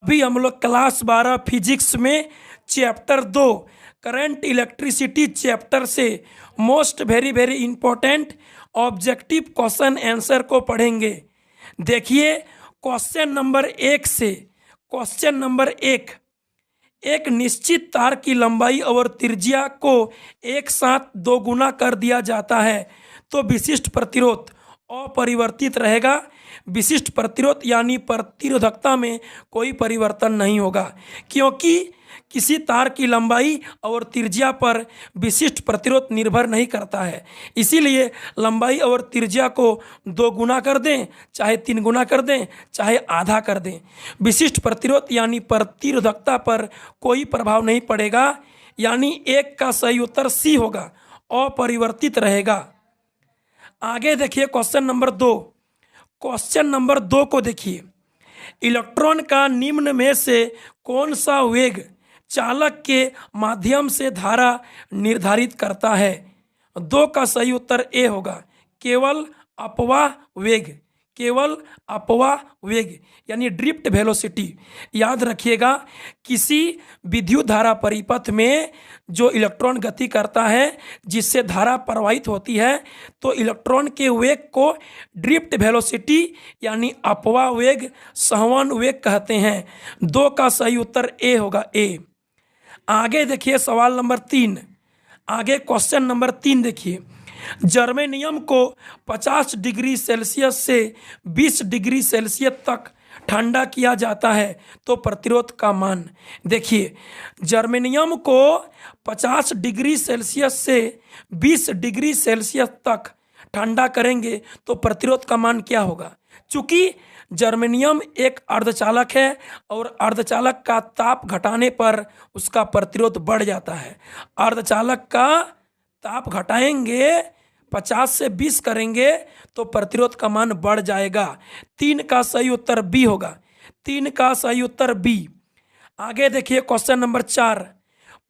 अभी हम लोग क्लास 12 फिजिक्स में चैप्टर 2 करंट इलेक्ट्रिसिटी चैप्टर से most very very important objective question answer को पढ़ेंगे। देखिए क्वेश्चन नंबर 1 से क्वेश्चन नंबर 1, एक निश्चित तार की लंबाई और त्रिज्या को एक साथ दोगुना कर दिया जाता है तो विशिष्ट प्रतिरोध अपरिवर्तित रहेगा। विशिष्ट प्रतिरोध यानी प्रतिरोधकता में कोई परिवर्तन नहीं होगा, क्योंकि किसी तार की लंबाई और त्रिज्या पर विशिष्ट प्रतिरोध निर्भर नहीं करता है। इसीलिए लंबाई और त्रिज्या को 2 गुना कर दें, चाहे 3 गुना कर दें, चाहे आधा कर दें, विशिष्ट प्रतिरोध यानी प्रतिरोधकता पर कोई प्रभाव नहीं पड़ेगा। यानी 1 का सही उत्तर सी होगा, अपरिवर्तित रहेगा। आगे देखिए क्वेश्चन नंबर 2। क्वेश्चन नंबर 2 को देखिए, इलेक्ट्रॉन का निम्न में से कौन सा वेग चालक के माध्यम से धारा निर्धारित करता है? 2 का सही उत्तर ए होगा, केवल अपवाह वेग, केवल अपवाह वेग यानी ड्रिफ्ट वेलोसिटी। याद रखिएगा, किसी विद्युत धारा परिपथ में जो इलेक्ट्रॉन गति करता है जिससे धारा प्रवाहित होती है, तो इलेक्ट्रॉन के वेग को ड्रिफ्ट वेलोसिटी यानी अपवाह वेग, संवहन वेग कहते हैं। 2 का सही उत्तर ए होगा, ए। आगे देखिए सवाल नंबर 3। आगे क्वेश्चन नंबर 3 देखिए, जर्मेनियम को 50 डिग्री सेल्सियस से 20 डिग्री सेल्सियस तक ठंडा किया जाता है तो प्रतिरोध का मान। देखिए जर्मेनियम को 50 डिग्री सेल्सियस से 20 डिग्री सेल्सियस तक ठंडा करेंगे तो प्रतिरोध का मान क्या होगा? चूंकि जर्मेनियम एक अर्धचालक है और अर्धचालक का ताप घटाने पर उसका प्रतिरोध बढ़ जाता है। अर्धचालक का ताप घटाएंगे, 50 से 20 करेंगे तो प्रतिरोध का मान बढ़ जाएगा। 3 का सही उत्तर बी होगा, 3 का सही उत्तर बी। आगे देखिए क्वेश्चन नंबर 4,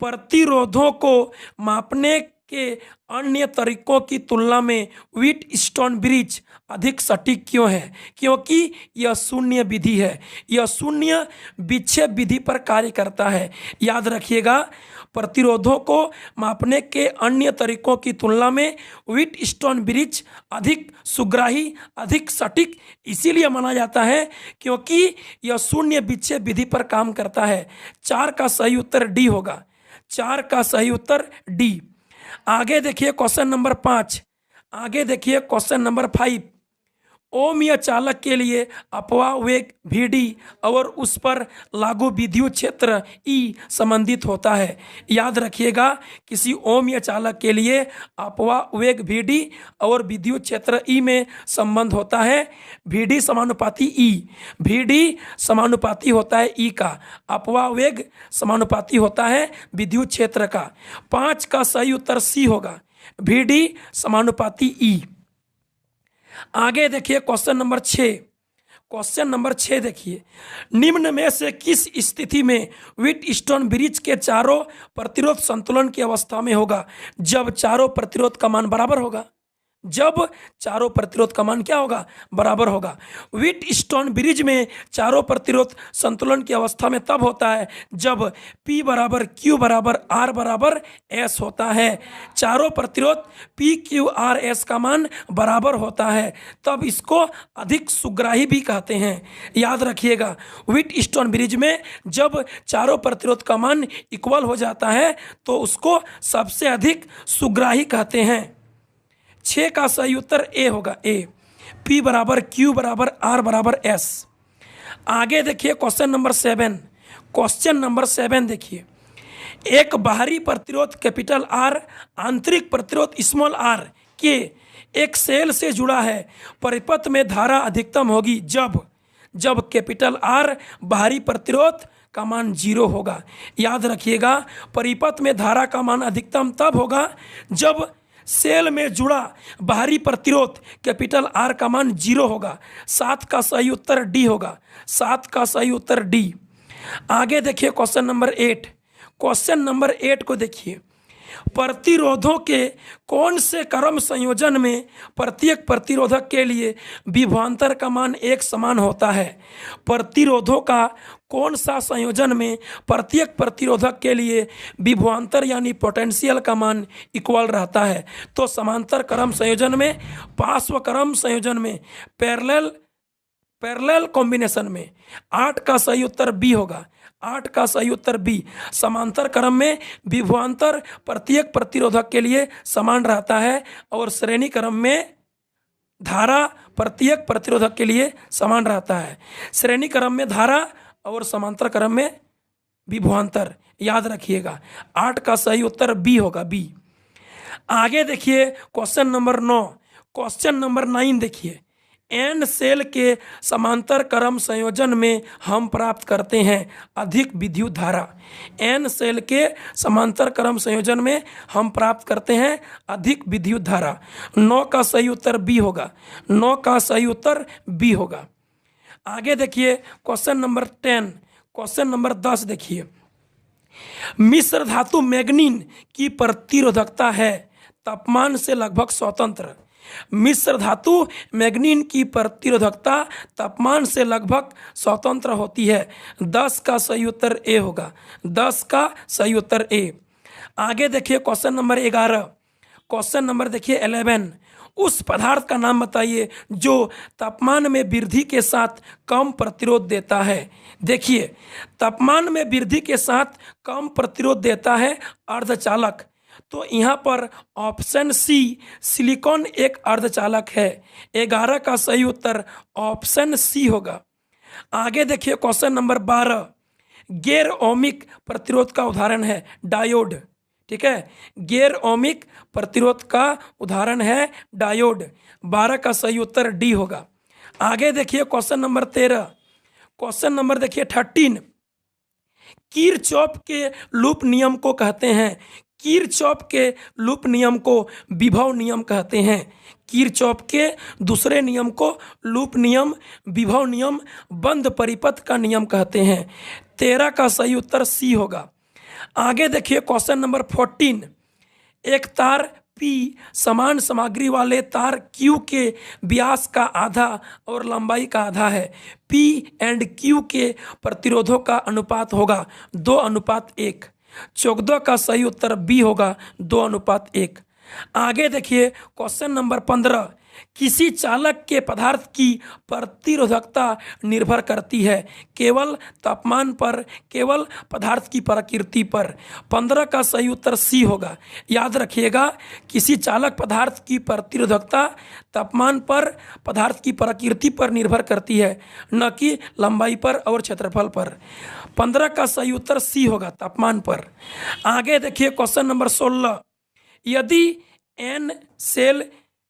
प्रतिरोधों को मापने के अन्य तरीकों की तुलना में व्हीटस्टोन ब्रिज अधिक सटीक क्यों है? क्योंकि यह शून्य विधि है, यह शून्य विक्षेप विधि पर कार्य करता है। याद रखिएगा, प्रतिरोधों को मापने के अन्य तरीकों की तुलना में व्हीटस्टोन ब्रिज अधिक सुग्राही, अधिक सटीक इसीलिए माना जाता है क्योंकि यह शून्य विक्षेप विधि पर काम करता है। 4 का सही उत्तर डी होगा, 4 का सही उत्तर डी। आगे देखिए क्वेश्चन नंबर 5। आगे देखिए क्वेश्चन नंबर 5, ओमीय चालक के लिए अपवाह वेग Vd और उस पर लागू विद्युत क्षेत्र E संबंधित होता है। याद रखिएगा, किसी ओमीय चालक के लिए अपवाह वेग Vd और विद्युत क्षेत्र E में संबंध होता है। Vd समानुपाती E, Vd समानुपाती होता है E का, अपवाह वेग समानुपाती होता है विद्युत क्षेत्र का। 5 का सही उत्तर सी होगा, Vd समानुपाती E। आगे देखिए क्वेश्चन नंबर 6। क्वेश्चन नंबर 6 देखिए, निम्न में से किस स्थिति में व्हीटस्टोन ब्रिज के चारों प्रतिरोध संतुलन की अवस्था में होगा? जब चारों प्रतिरोध का मान बराबर होगा, जब चारों प्रतिरोध का मान क्या होगा? बराबर होगा। व्हीटस्टोन ब्रिज में चारों प्रतिरोध संतुलन की अवस्था में तब होता है जब P बराबर Q बराबर R बराबर S होता है। चारों प्रतिरोध P Q R S का मान बराबर होता है, तब इसको अधिक सुग्राही भी कहते हैं। याद रखिएगा, व्हीटस्टोन ब्रिज में जब चारों प्रतिरोध का मान इक्वल हो जाता है तो उसको सबसे अधिक सुग्राही कहते हैं। 6 का सही उत्तर ए होगा, ए। P बराबर Q बराबर R बराबर S। आगे देखिए क्वेश्चन नंबर 7। क्वेश्चन नंबर 7 देखिए, एक बाहरी प्रतिरोध कैपिटल R आंतरिक प्रतिरोध स्मॉल r के एक सेल से जुड़ा है, परिपथ में धारा अधिकतम होगी जब कैपिटल R बाहरी प्रतिरोध का मान 0 होगा। याद रखिएगा, परिपथ में धारा का मान अधिकतम तब होगा जब सेल में जुड़ा बाहरी प्रतिरोध कैपिटल R का मान 0 होगा। 7 का सही उत्तर डी होगा, 7 का सही उत्तर डी। आगे देखिए क्वेश्चन नंबर 8। क्वेश्चन नंबर 8 को देखिए, प्रतिरोधों के कौन से क्रम संयोजन में प्रत्येक प्रतिरोधक के लिए विभवांतर का मान एक समान होता है? प्रतिरोधों का कौन सा संयोजन में प्रत्येक प्रतिरोधक के लिए विभवांतर यानी पोटेंशियल का मान इक्वल रहता है? तो समांतर क्रम संयोजन में, पार्श्व क्रम संयोजन में, पैरेलल कॉम्बिनेशन में। 8 का सही उत्तर बी होगा। 8 का सही उत्तर बी। समांतर क्रम में विभवांतर प्रत्येक प्रतिरोधक के लिए समान रहता है और श्रेणी क्रम में धारा प्रत्येक प्रतिरोधक के लिए समान रहता है। श्रेणी क्रम में धारा और समांतर क्रम में विभवांतर, याद रखिएगा। 8 का सही उत्तर बी होगा, बी। आगे देखिए क्वेश्चन नंबर 9। क्वेश्चन नंबर 9 देखिए, एन सेल के समांतर क्रम संयोजन में हम प्राप्त करते हैं अधिक विद्युत धारा। एन सेल के समांतर क्रम संयोजन में हम प्राप्त करते हैं अधिक विद्युत धारा। 9 का सही उत्तर बी होगा। 9 का सही उत्तर बी होगा। आगे देखिए क्वेश्चन नंबर 10। क्वेश्चन नंबर 10 देखिए, मिश्र धातु मैग्नीन की प्रतिरोधकता है तापमान से लगभग स्वतंत्र। मिश्र धातु मैग्नीन की प्रतिरोधकता तापमान से लगभग स्वतंत्र होती है। 10 का सही उत्तर ए होगा। 10 का सही उत्तर ए। आगे देखिए क्वेश्चन नंबर 11। क्वेश्चन नंबर देखिए 11। उस पदार्थ का नाम बताइए जो तापमान में वृद्धि के साथ कम प्रतिरोध देता है। देखिए, तापमान में वृद्धि के साथ कम प्रतिरोध देता है अर्धचालक। तो यहाँ पर ऑप्शन सी सिलिकॉन एक अर्धचालक है। 11 का सही उत्तर ऑप्शन सी होगा। आगे देखिए क्वेश्चन नंबर 12। गैर ओमिक प्रतिरोध का उदाहरण है डायोड। ठीक है, गैर ओमिक प्रतिरोध का उदाहरण है डायोड। 12 का सही उत्तर डी होगा। आगे देखिए क्वेश्चन नंबर 13। क्वेश्चन नंबर देखिए 13। किरचॉफ के लूप नियम को कहते हैं। किरचॉफ के लूप नियम को विभव नियम कहते हैं। किरचॉफ के दूसरे नियम को लूप नियम, विभव नियम, बंद परिपथ का नियम कहते हैं। 13 का सही उत्तर सी होगा। आगे देखिए क्वेश्चन नंबर 14। एक तार P समान सामग्री वाले तार Q के व्यास का आधा और लंबाई का आधा है। P एंड Q के प्रतिरोधों का अनुपात होगा 2:1। 14 का सही उत्तर बी होगा, 2:1। आगे देखिए क्वेश्चन नंबर 15। किसी चालक के पदार्थ की प्रतिरोधकता निर्भर करती है केवल तापमान पर, केवल पदार्थ की प्रकृति पर। 15 का सही उत्तर सी होगा। याद रखिएगा, किसी चालक पदार्थ की प्रतिरोधकता तापमान पर, पदार्थ की प्रकृति पर निर्भर करती है, न कि लंबाई पर और क्षेत्रफल पर। 15 का सही उत्तर सी होगा, तापमान पर। आगे देखिए क्वेश्चन नंबर 16। यदि एन सेल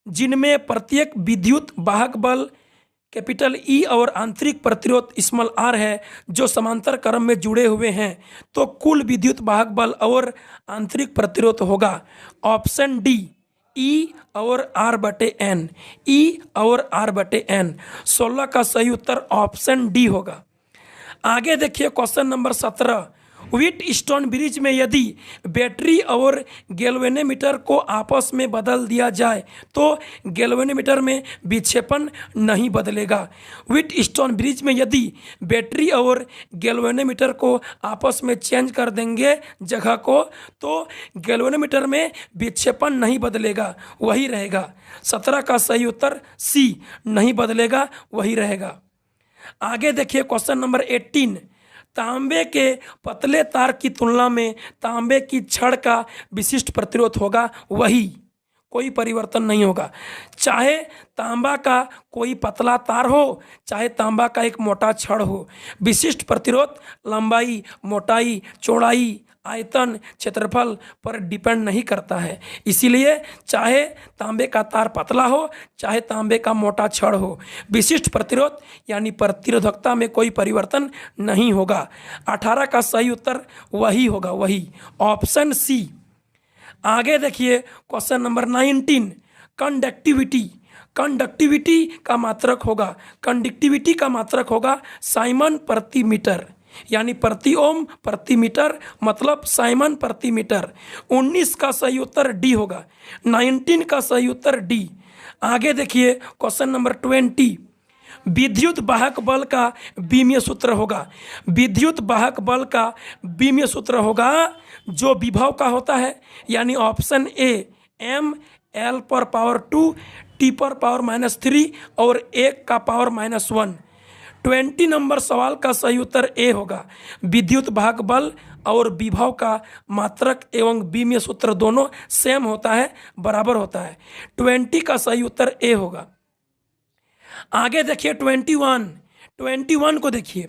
जिनमें प्रत्येक विद्युत वाहक बल कैपिटल ई और आंतरिक प्रतिरोध स्मॉल आर है जो समांतर क्रम में जुड़े हुए हैं, तो कुल विद्युत वाहक बल और आंतरिक प्रतिरोध होगा ऑप्शन डी ई और आर बटे एन। ई और आर बटे एन। 16 का सही उत्तर ऑप्शन डी होगा। आगे देखिए क्वेश्चन नंबर 17। व्हीटस्टोन ब्रिज में यदि बैटरी और गैल्वेनोमीटर को आपस में बदल दिया जाए तो गैल्वेनोमीटर में विक्षेपण नहीं बदलेगा। व्हीटस्टोन ब्रिज में यदि बैटरी और गैल्वेनोमीटर को आपस में चेंज कर देंगे जगह को, तो गैल्वेनोमीटर में विक्षेपण नहीं बदलेगा, वही रहेगा। 17 का सही उत्तर सी, नहीं बदलेगा, वही रहेगा। आगे देखिए क्वेश्चन नंबर 18। तांबे के पतले तार की तुलना में तांबे की छड़ का विशिष्ट प्रतिरोध होगा वही, कोई परिवर्तन नहीं होगा। चाहे तांबा का कोई पतला तार हो, चाहे तांबा का एक मोटा छड़ हो, विशिष्ट प्रतिरोध लंबाई, मोटाई, चौड़ाई, आयतन, क्षेत्रफल पर डिपेंड नहीं करता है। इसीलिए चाहे तांबे का तार पतला हो, चाहे तांबे का मोटा छड़ हो, विशिष्ट प्रतिरोध यानी प्रतिरोधकता में कोई परिवर्तन नहीं होगा। 18 का सही उत्तर वही होगा, वही, ऑप्शन सी। आगे देखिए क्वेश्चन नंबर 19। कंडक्टिविटी। कंडक्टिविटी का मात्रक होगा, कंडक्टिविटी का मात्रक होगा साइमन प्रति मीटर। यानी प्रति ओम प्रति मीटर, मतलब साइमन प्रति मीटर। 19 का सही उत्तर डी होगा। 19 का सही उत्तर डी। आगे देखिए क्वेश्चन नंबर 20। विद्युत वाहक बल का बीमीय सूत्र होगा। विद्युत वाहक बल का बीमीय सूत्र होगा जो विभव का होता है, यानी ऑप्शन ए एम एल पर पावर 2 टी पर पावर -3 और 1 का पावर -1। 20 नंबर सवाल का सही उत्तर ए होगा। विद्युत वाहक बल और विभव का मात्रक एवं बीमीय सूत्र दोनों सेम होता है, बराबर होता है। 20 का सही उत्तर ए होगा। आगे देखिए 21 को देखिए।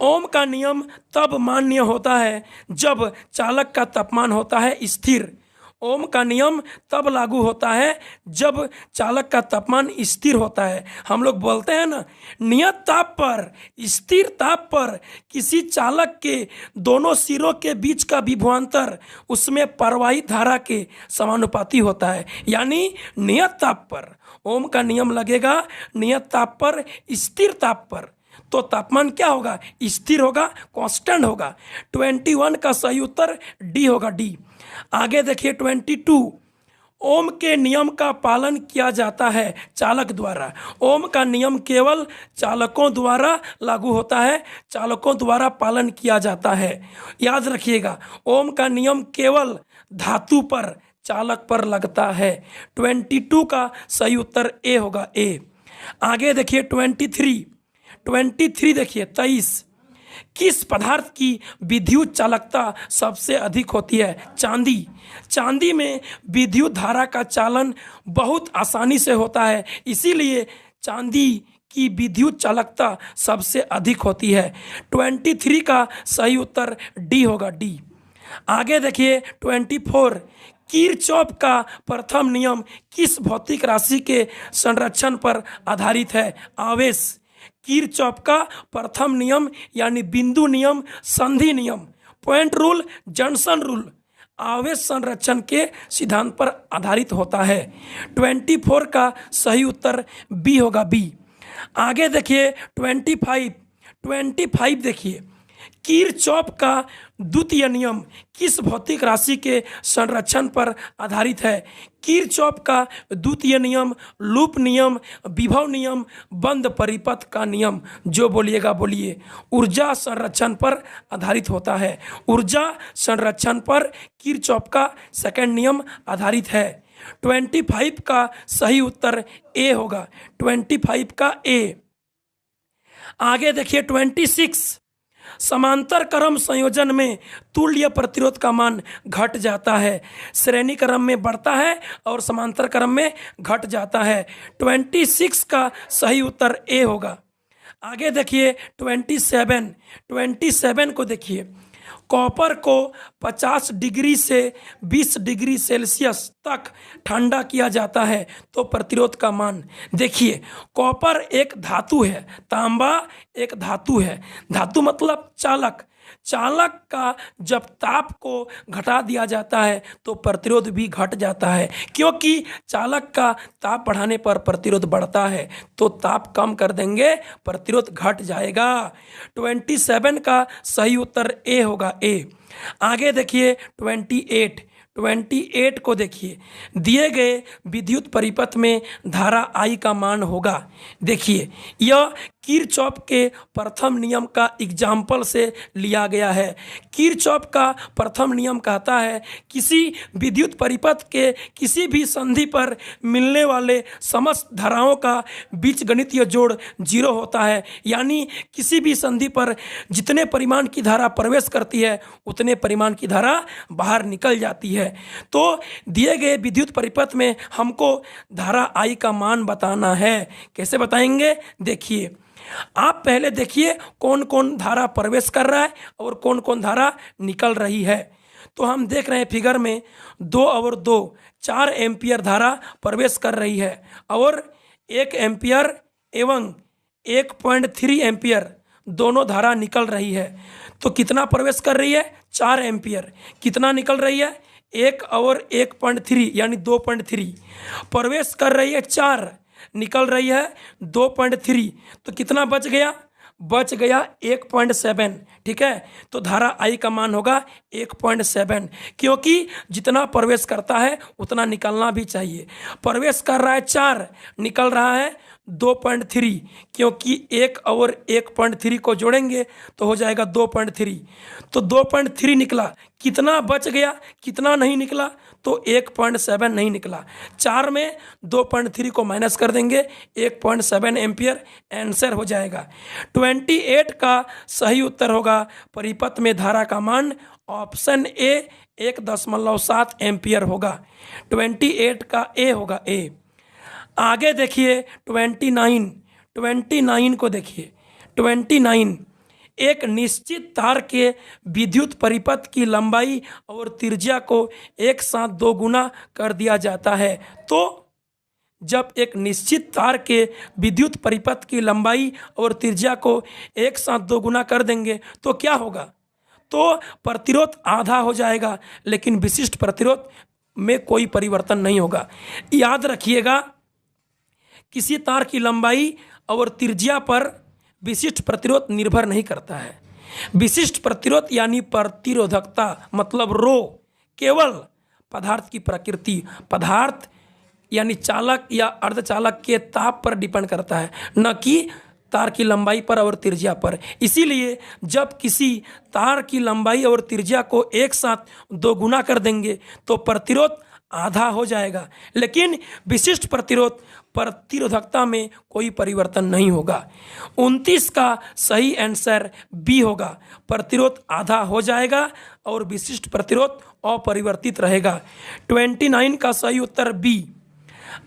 ओम का नियम तब मान्य होता है जब चालक का तापमान होता है स्थिर। ओम का नियम तब लागू होता है जब चालक का तापमान स्थिर होता है। हम लोग बोलते हैं ना, नियत ताप पर, स्थिर ताप पर किसी चालक के दोनों सिरों के बीच का विभवांतर उसमें प्रवाहित धारा के समानुपाती होता है। यानी नियत ताप पर ओम का नियम लगेगा, नियत ताप पर, स्थिर ताप पर, तो तापमान क्या होगा? स्थिर होगा, कांस्टेंट होगा। 21 का सही उत्तर डी होगा, डी। आगे देखिए 22। ओम के नियम का पालन किया जाता है चालक द्वारा। ओम का नियम केवल चालकों द्वारा लागू होता है, चालकों द्वारा पालन किया जाता है। याद रखिएगा, ओम का नियम केवल धातु पर, चालक पर लगता है। 22 का सही उत्तर ए होगा, ए। आगे देखिए 23 देखिए 23। किस पदार्थ की विद्युत चालकता सबसे अधिक होती है? चांदी। चांदी में विद्युत धारा का चालन बहुत आसानी से होता है, इसीलिए चांदी की विद्युत चालकता सबसे अधिक होती है। 23 का सही उत्तर डी होगा, डी। आगे देखिए 24। किरचॉफ का प्रथम नियम किस भौतिक राशि के संरक्षण पर आधारित है? आवेश। किरचॉफ का प्रथम नियम यानी बिंदु नियम, संधि नियम, पॉइंट रूल, जंक्शन रूल आवेश संरक्षण के सिद्धांत पर आधारित होता है। 24 का सही उत्तर बी होगा, बी। आगे देखिए 25 देखिए। किरचॉफ का द्वितीय नियम किस भौतिक राशि के संरक्षण पर आधारित है? किरचॉफ का द्वितीय नियम लूप नियम, विभव नियम, बंद परिपथ का नियम, जो बोलिएगा बोलिए, ऊर्जा संरक्षण पर आधारित होता है। ऊर्जा संरक्षण पर किरचॉफ का सेकंड नियम आधारित है। 25 का सही उत्तर ए होगा, 25 का ए। आगे देखिए 26। समांतर क्रम संयोजन में तुल्य प्रतिरोध का मान घट जाता है, श्रेणी क्रम में बढ़ता है और समांतर क्रम में घट जाता है। 26 का सही उत्तर ए होगा। आगे देखिए 27 को देखिए। कॉपर को 50 डिग्री से 20 डिग्री सेल्सियस तक ठंडा किया जाता है तो प्रतिरोध का मान देखिए। कॉपर एक धातु है, तांबा एक धातु है। धातु मतलब चालक। चालक का जब ताप को घटा दिया जाता है तो प्रतिरोध भी घट जाता है, क्योंकि चालक का ताप बढ़ाने पर प्रतिरोध बढ़ता है, तो ताप कम कर देंगे, प्रतिरोध घट जाएगा। 27 का सही उत्तर ए होगा, ए। आगे देखिए 28 को देखिए। दिए गए विद्युत परिपथ में धारा I का मान होगा। देखिए, यह किरचॉफ के प्रथम नियम का एग्जाम्पल से लिया गया है। किरचॉफ का प्रथम नियम कहता है किसी विद्युत परिपथ के किसी भी संधि पर मिलने वाले समस्त धाराओं का बीजगणितीय जोड़ 0 होता है, यानी किसी भी संधि पर जितने परिमाण की धारा प्रवेश करती है उतने परिमाण की धारा बाहर निकल जाती है। तो दिए गए विद्युत परिपथ में हमको धारा I का मान बताना है। कैसे बताएंगे? देखिए, आप पहले देखिए कौन कौन धारा प्रवेश कर रहा है और कौन कौन धारा निकल रही है। तो हम देख रहे हैं फिगर में 2 और 2 4 एम्पियर धारा प्रवेश कर रही है और 1 एम्पियर एवं 1.3 एम्पियर दोनों धारा निकल रही है। तो कितना प्रवेश कर रही है? 4 एम्पियर। कितना निकल रही है? 1 और 1.3 यानी 2.3। प्रवेश कर रही है 4, निकल रही है 2.3, तो कितना बच गया? बच गया 1.7, ठीक है। तो धारा I का मान होगा 1.7, क्योंकि जितना प्रवेश करता है उतना निकलना भी चाहिए। प्रवेश कर रहा है 4, निकल रहा है 2.3, क्योंकि 1 और 1.3 को जोड़ेंगे तो हो जाएगा 2.3। तो 2.3 निकला, कितना बच गया, कितना नहीं निकला, तो 1.7 नहीं निकला। 4 में 2.3 को माइनस कर देंगे, 1.7 एम्पियर आंसर हो जाएगा। 28 का सही उत्तर होगा परिपथ में धारा का मान ऑप्शन ए 1.7 एम्पियर होगा। 28 का ए होगा ए। आगे देखिए 29 को देखिए। 29, एक निश्चित तार के विद्युत परिपथ की लंबाई और त्रिज्या को एक साथ 2 गुना कर दिया जाता है। तो जब एक निश्चित तार के विद्युत परिपथ की लंबाई और त्रिज्या को एक साथ 2 गुना कर देंगे तो क्या होगा? तो प्रतिरोध आधा हो जाएगा, लेकिन विशिष्ट प्रतिरोध में कोई परिवर्तन नहीं होगा। याद रखिएगा, किसी तार की लंबाई और त्रिज्या पर विशिष्ट प्रतिरोध निर्भर नहीं करता है। विशिष्ट प्रतिरोध यानी प्रतिरोधकता मतलब रो केवल पदार्थ की प्रकृति, पदार्थ यानी चालक या अर्धचालक के ताप पर डिपेंड करता है, न कि तार की लंबाई पर और त्रिज्या पर। इसीलिए जब किसी तार की लंबाई और त्रिज्या को एक साथ 2 गुना कर देंगे तो प्रतिरोध आधा हो जाएगा, लेकिन विशिष्ट प्रतिरोध प्रतिरोधकता में कोई परिवर्तन नहीं होगा। 29 का सही आंसर बी होगा। प्रतिरोध आधा हो जाएगा और विशिष्ट प्रतिरोध अपरिवर्तित रहेगा। 29 का सही उत्तर बी।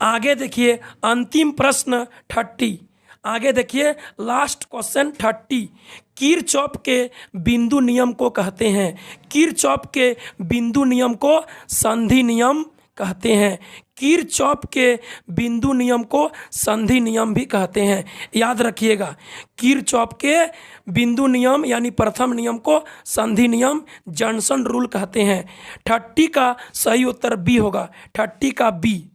आगे देखिए अंतिम प्रश्न 30। आगे देखिए लास्ट क्वेश्चन 30। किरचॉफ के बिंदु नियम को कहते हैं। किरचॉफ के बिंदु नियम को संधि नियम कहते हैं। किरचॉफ के बिंदु नियम को संधि नियम भी कहते हैं। याद रखिएगा, किरचॉफ के बिंदु नियम यानी प्रथम नियम को संधि नियम जॉनसन रूल कहते हैं। 30 का सही उत्तर बी होगा। 30 का बी।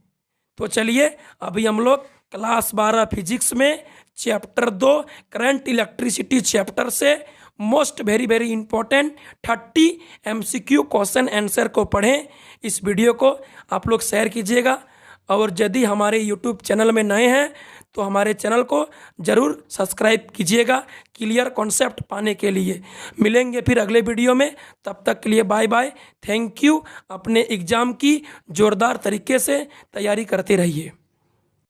तो चलिए अभी हम लोग क्लास 12 फिजिक्स में चैप्टर 2 करंट इलेक्ट्रिसिटी चैप्टर से most very important 30 MCQ question answer को पढ़ें। इस वीडियो को आप लोग शेयर कीजिएगा, और यदि हमारे YouTube चैनल में नए हैं तो हमारे चैनल को ज़रूर सब्सक्राइब कीजिएगा क्लियर कॉन्सेप्ट पाने के लिए। मिलेंगे फिर अगले वीडियो में, तब तक के लिए बाय बाय, थैंक यू। अपने एग्ज़ाम की ज़ोरदार तरीके से तैयारी करते रहिए।